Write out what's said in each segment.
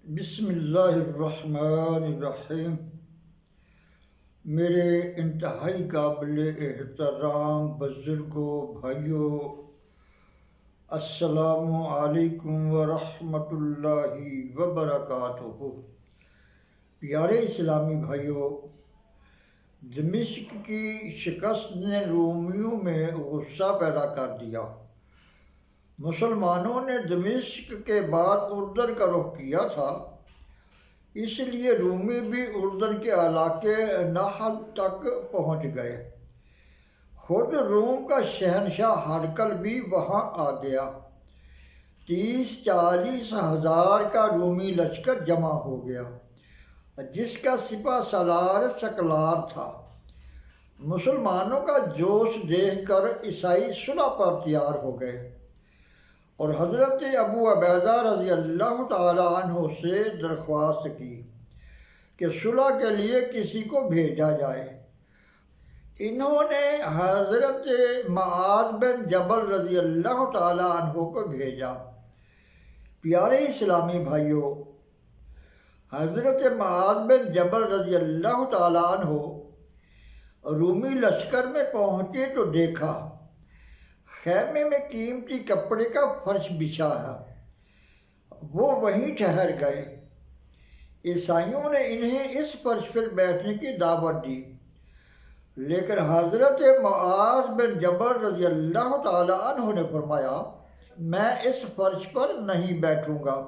بسم اللہ الرحمن الرحیم۔ میرے انتہائی قابل احترام بزرگوں، بھائیوں، السلام علیکم ورحمۃ اللہ وبرکاتہ۔ پیارے اسلامی بھائیوں، دمشق کی شکست نے رومیوں میں غصہ پیدا کر دیا۔ مسلمانوں نے دمشق کے بعد اردن کا رخ کیا تھا، اس لیے رومی بھی اردن کے علاقے نحل تک پہنچ گئے۔ خود روم کا شہنشاہ ہرقل بھی وہاں آ گیا۔ 30-40 ہزار کا رومی لشکر جمع ہو گیا، جس کا سپہ سالار سکلار تھا۔ مسلمانوں کا جوش دیکھ کر عیسائی صلح پر تیار ہو گئے اور حضرت ابو عبیدہ رضی اللہ تعالیٰ عنہ سے درخواست کی کہ صلح کے لیے کسی کو بھیجا جائے۔ انہوں نے حضرت معاذ بن جبل رضی اللہ تعالیٰ عنہ کو بھیجا۔ پیارے اسلامی بھائیوں، حضرت معاذ بن جبل رضی اللہ تعالیٰ عنہ رومی لشکر میں پہنچے تو دیکھا خیمے میں قیمتی کپڑے کا فرش بچھا ہے۔ وہ وہیں ٹھہر گئے۔ عیسائیوں نے انہیں اس فرش پر بیٹھنے کی دعوت دی، لیکن حضرت معاذ بن جبل رضی اللہ تعالیٰ عنہ نے فرمایا، میں اس فرش پر نہیں بیٹھوں گا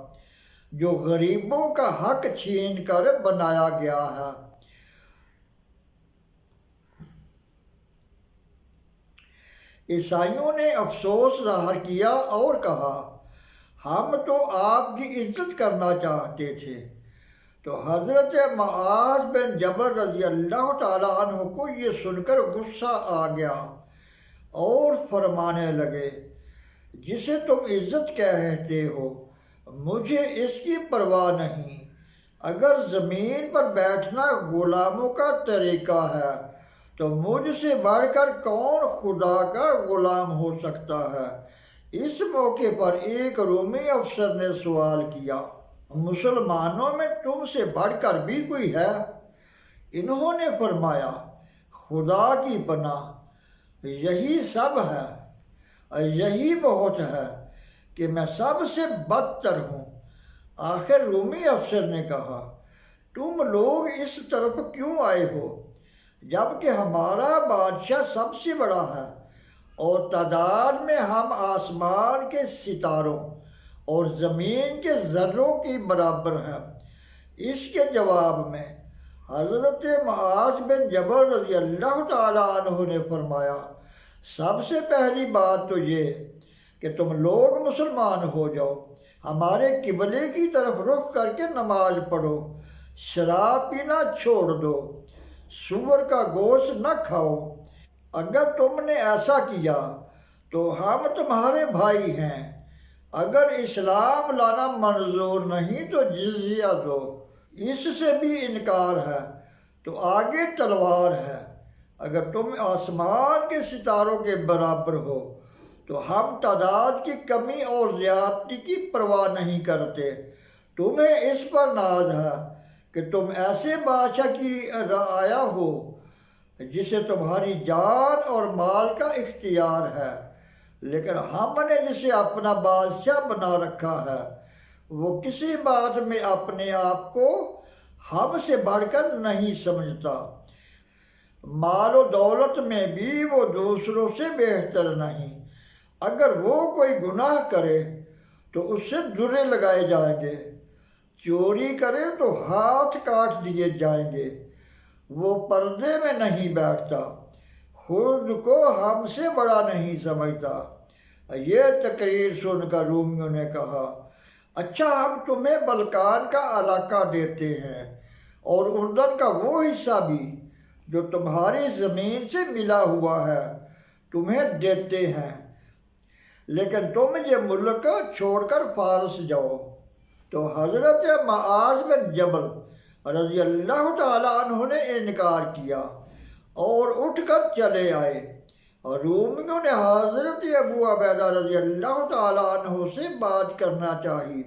جو غریبوں کا حق چھین کر بنایا گیا ہے۔ عیسائیوں نے افسوس ظاہر کیا اور کہا، ہم تو آپ کی عزت کرنا چاہتے تھے۔ تو حضرت معاذ بن جبل رضی اللہ تعالیٰ عنہ کو یہ سن کر غصہ آ گیا اور فرمانے لگے، جسے تم عزت کہتے ہو مجھے اس کی پرواہ نہیں۔ اگر زمین پر بیٹھنا غلاموں کا طریقہ ہے تو مجھ سے بڑھ کر کون خدا کا غلام ہو سکتا ہے؟ اس موقع پر ایک رومی افسر نے سوال کیا، مسلمانوں میں تم سے بڑھ کر بھی کوئی ہے؟ انہوں نے فرمایا، خدا کی پناہ، یہی سب ہے، یہی بہت ہے کہ میں سب سے بدتر ہوں۔ آخر رومی افسر نے کہا، تم لوگ اس طرف کیوں آئے ہو جبکہ ہمارا بادشاہ سب سے بڑا ہے اور تعداد میں ہم آسمان کے ستاروں اور زمین کے ذروں کی برابر ہیں؟ اس کے جواب میں حضرت معاذ بن جبل رضی اللہ تعالیٰ عنہ نے فرمایا، سب سے پہلی بات تو یہ کہ تم لوگ مسلمان ہو جاؤ، ہمارے قبلے کی طرف رخ کر کے نماز پڑھو، شراب پینا چھوڑ دو، سور کا گوشت نہ کھاؤ۔ اگر تم نے ایسا کیا تو ہم تمہارے بھائی ہیں۔ اگر اسلام لانا منظور نہیں تو جزیہ دو۔ اس سے بھی انکار ہے تو آگے تلوار ہے۔ اگر تم آسمان کے ستاروں کے برابر ہو تو ہم تعداد کی کمی اور زیادتی کی پرواہ نہیں کرتے۔ تمہیں اس پر ناز ہے کہ تم ایسے بادشاہ کی رعایا ہو جسے تمہاری جان اور مال کا اختیار ہے، لیکن ہم نے جسے اپنا بادشاہ بنا رکھا ہے وہ کسی بات میں اپنے آپ کو ہم سے بڑھ کر نہیں سمجھتا۔ مال و دولت میں بھی وہ دوسروں سے بہتر نہیں۔ اگر وہ کوئی گناہ کرے تو اس سے درے لگائے جائیں گے، چوری کرے تو ہاتھ کاٹ دیے جائیں گے۔ وہ پردے میں نہیں بیٹھتا، خود کو ہم سے بڑا نہیں سمجھتا۔ یہ تقریر سن کر رومیوں نے کہا، اچھا ہم تمہیں بلکان کا علاقہ دیتے ہیں اور اردن کا وہ حصہ بھی جو تمہاری زمین سے ملا ہوا ہے تمہیں دیتے ہیں، لیکن تم یہ ملک چھوڑ کر فارس جاؤ۔ تو حضرت معاذ بن جبل رضی اللہ تعالیٰ عنہ نے انکار کیا اور اٹھ کر چلے آئے۔ رومیوں نے حضرت ابو عبیدہ رضی اللہ تعالیٰ عنہ سے بات کرنا چاہی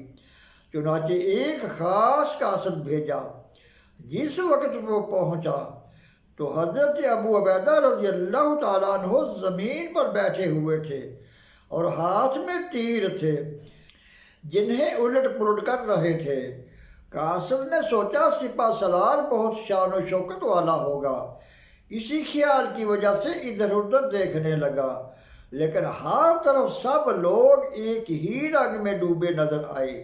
چنانچہ ایک خاص قاصد بھیجا۔ جس وقت وہ پہنچا تو حضرت ابو عبیدہ رضی اللہ تعالیٰ عنہ زمین پر بیٹھے ہوئے تھے اور ہاتھ میں تیر تھے جنہیں الٹ پلٹ کر رہے تھے۔ قاصد نے سوچا سپہ سالار بہت شان و شوکت والا ہوگا، اسی خیال کی وجہ سے ادھر ادھر دیکھنے لگا، لیکن ہر طرف سب لوگ ایک ہی رنگ میں ڈوبے نظر آئے۔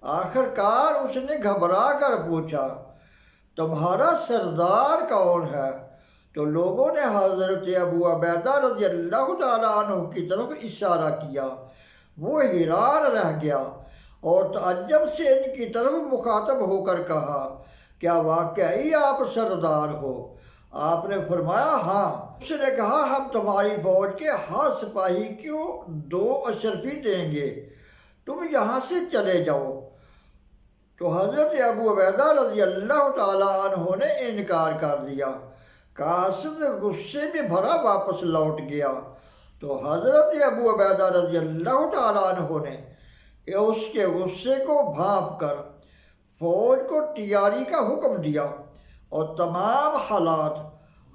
آخر کار اس نے گھبرا کر پوچھا، تمہارا سردار کون ہے؟ تو لوگوں نے حضرت ابو عبیدہ رضی اللہ تعالیٰ عنہ کی طرف اشارہ کیا۔ وہ حیران رہ گیا اور تعجب سے ان کی طرف مخاطب ہو کر کہا، کیا واقعی آپ سردار ہو؟ آپ نے فرمایا ہاں۔ اس نے کہا، ہم تمہاری فوج کے ہر سپاہی کو 2 اشرفی دیں گے، تم یہاں سے چلے جاؤ۔ تو حضرت ابو عبیدہ رضی اللہ تعالیٰ عنہ نے انکار کر دیا۔ قاصد غصے میں بھرا واپس لوٹ گیا تو حضرت ابو عبیدہ رضی اللہ تعالیٰ عنہ نے اس کے غصے کو بھانپ کر فوج کو تیاری کا حکم دیا اور تمام حالات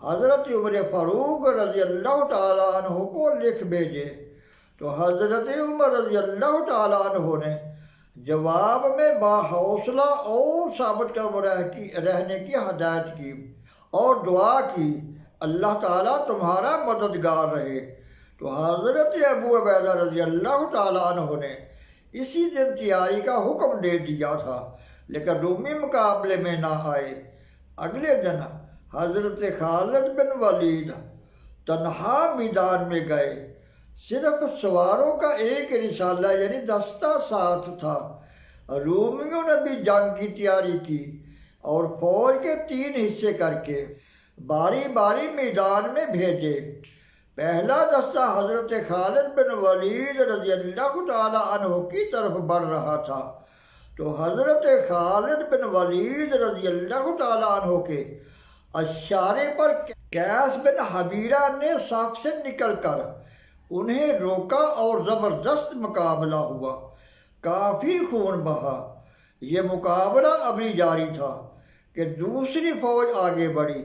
حضرت عمر فاروق رضی اللہ تعالیٰ عنہ کو لکھ بھیجے۔ تو حضرت عمر رضی اللہ تعالیٰ عنہ نے جواب میں باحوصلہ اور ثابت قدم رہنے کی ہدایت کی اور دعا کی، اللہ تعالیٰ تمہارا مددگار رہے۔ تو حضرت ابو عبیدہ رضی اللہ تعالیٰ عنہ نے اسی دن تیاری کا حکم دے دیا تھا، لیکن رومی مقابلے میں نہ آئے۔ اگلے دن حضرت خالد بن ولید تنہا میدان میں گئے، صرف سواروں کا ایک رسالہ یعنی دستہ ساتھ تھا۔ رومیوں نے بھی جنگ کی تیاری کی اور فوج کے 3 حصے کر کے باری باری میدان میں بھیجے۔ پہلا دستہ حضرت خالد بن ولید رضی اللہ تعالیٰ عنہ کی طرف بڑھ رہا تھا تو حضرت خالد بن ولید رضی اللہ تعالیٰ عنہ کے اشارے پر قیس بن حبیرہ نے صف سے نکل کر انہیں روکا اور زبردست مقابلہ ہوا، کافی خون بہا۔ یہ مقابلہ ابھی جاری تھا کہ دوسری فوج آگے بڑھی۔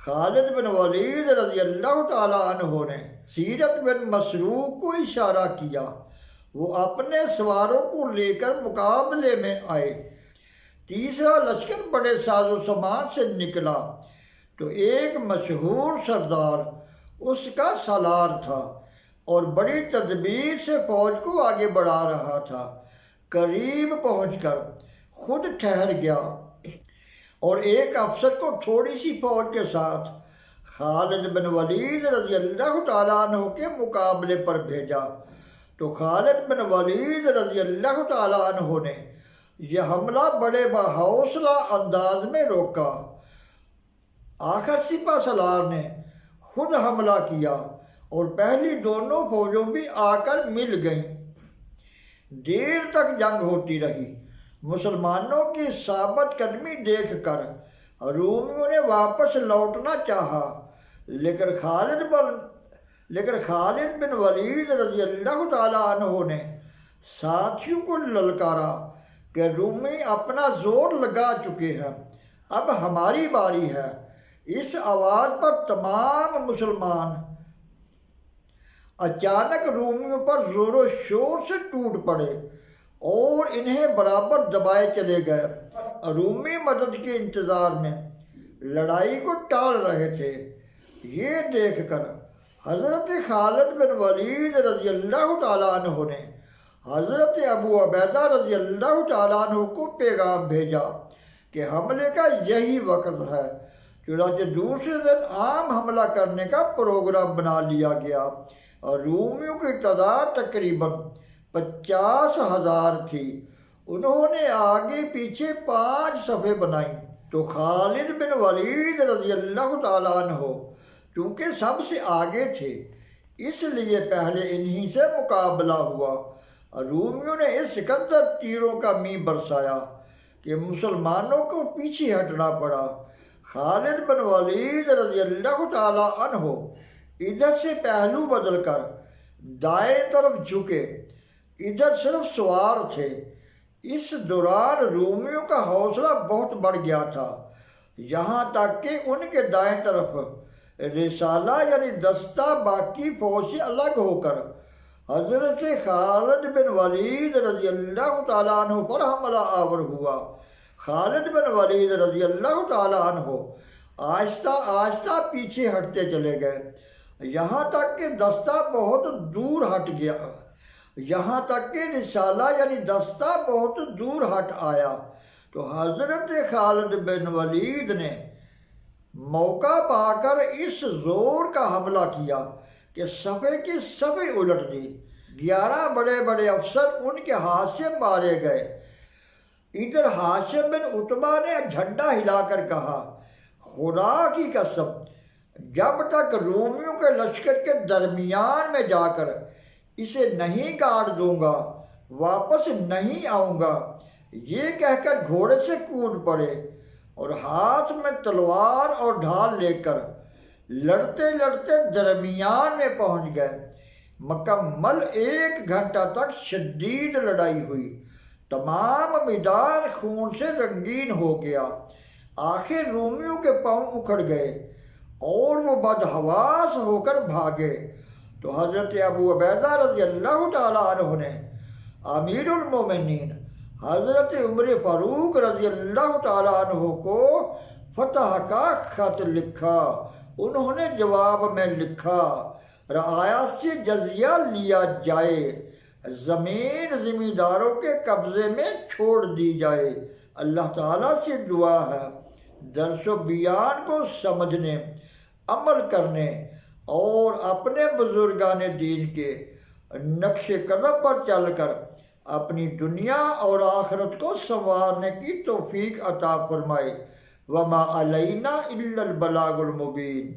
خالد بن ولید رضی اللہ تعالیٰ عنہ نے سیرت بن مسروق کو اشارہ کیا، وہ اپنے سواروں کو لے کر مقابلے میں آئے۔ تیسرا لشکر بڑے ساز و سامان سے نکلا تو ایک مشہور سردار اس کا سالار تھا اور بڑی تدبیر سے فوج کو آگے بڑھا رہا تھا۔ قریب پہنچ کر خود ٹھہر گیا اور ایک افسر کو تھوڑی سی فوج کے ساتھ خالد بن ولید رضی اللہ تعالیٰ عنہ کے مقابلے پر بھیجا۔ تو خالد بن ولید رضی اللہ تعالیٰ عنہ نے یہ حملہ بڑے باحوصلہ انداز میں روکا۔ آخر سپہ سالار نے خود حملہ کیا اور پہلی دونوں فوجوں بھی آ کر مل گئیں۔ دیر تک جنگ ہوتی رہی۔ مسلمانوں کی ثابت قدمی دیکھ کر رومیوں نے واپس لوٹنا چاہا، لیکن خالد بن ولید رضی اللہ تعالیٰ عنہ نے ساتھیوں کو للکارا کہ رومی اپنا زور لگا چکے ہیں، اب ہماری باری ہے۔ اس آواز پر تمام مسلمان اچانک رومیوں پر زور و شور سے ٹوٹ پڑے اور انہیں برابر دبائے چلے گئے۔ رومی مدد کے انتظار میں لڑائی کو ٹال رہے تھے۔ یہ دیکھ کر حضرت خالد بن ولید رضی اللہ تعالیٰ عنہ نے حضرت ابو عبیدہ رضی اللہ تعالیٰ عنہ کو پیغام بھیجا کہ حملے کا یہی وقت ہے۔ چنانچہ دوسرے دن عام حملہ کرنے کا پروگرام بنا لیا گیا اور رومیوں کی تعداد تقریباً 50,000 تھی۔ انہوں نے آگے پیچھے 5 صفیں بنائیں تو خالد بن ولید رضی اللہ تعالیٰ عنہ چونکہ سب سے آگے تھے اس لیے پہلے انہی سے مقابلہ ہوا۔ رومیوں نے اس قدر تیروں کا می برسایا کہ مسلمانوں کو پیچھے ہٹنا پڑا۔ خالد بن ولید رضی اللہ تعالیٰ عنہ ادھر سے پہلو بدل کر دائیں طرف جھکے، ادھر صرف سوار تھے۔ اس دوران رومیوں کا حوصلہ بہت بڑھ گیا تھا، یہاں تک کہ ان کے دائیں طرف رسالہ یعنی دستہ باقی فوج سے الگ ہو کر حضرت خالد بن ولید رضی اللہ تعالیٰ عنہ پر حملہ آور ہوا۔ خالد بن ولید رضی اللہ تعالیٰ عنہ آہستہ آہستہ پیچھے ہٹتے چلے گئے، یہاں تک کہ دستہ بہت دور ہٹ گیا، یہاں تک کہ رسالہ یعنی دستہ بہت دور ہٹ آیا تو حضرت خالد بن ولید نے موقع پا کر اس زور کا حملہ کیا کہ صفے کی صفے الٹ دی۔ 11 بڑے بڑے افسر ان کے ہاتھ سے مارے گئے۔ ادھر ہاشم بن عتبہ نے جھنڈا ہلا کر کہا، خدا کی قسم، جب تک رومیوں کے لشکر کے درمیان میں جا کر اسے نہیں کاٹ دوں گا واپس نہیں آؤں گا۔ یہ کہہ کر گھوڑے سے کود پڑے اور ہاتھ میں تلوار اور ڈھال لے کر لڑتے لڑتے درمیان میں پہنچ گئے۔ مکمل 1 گھنٹہ تک شدید لڑائی ہوئی، تمام میدان خون سے رنگین ہو گیا۔ آخر رومیوں کے پاؤں اکھڑ گئے اور وہ بدحواس ہو کر بھاگے تو حضرت ابو عبیدہ رضی اللہ تعالیٰ عنہ نے امیر المومنین حضرت عمر فاروق رضی اللہ تعالیٰ عنہ کو فتح کا خط لکھا۔ انہوں نے جواب میں لکھا، رعایا سے جزیہ لیا جائے، زمین زمینداروں کے قبضے میں چھوڑ دی جائے۔ اللہ تعالیٰ سے دعا ہے درس و بیان کو سمجھنے، عمل کرنے اور اپنے بزرگان دین کے نقش قدم پر چل کر اپنی دنیا اور آخرت کو سنوارنے کی توفیق عطا فرمائے۔ وما علینا الا البلاغ المبین۔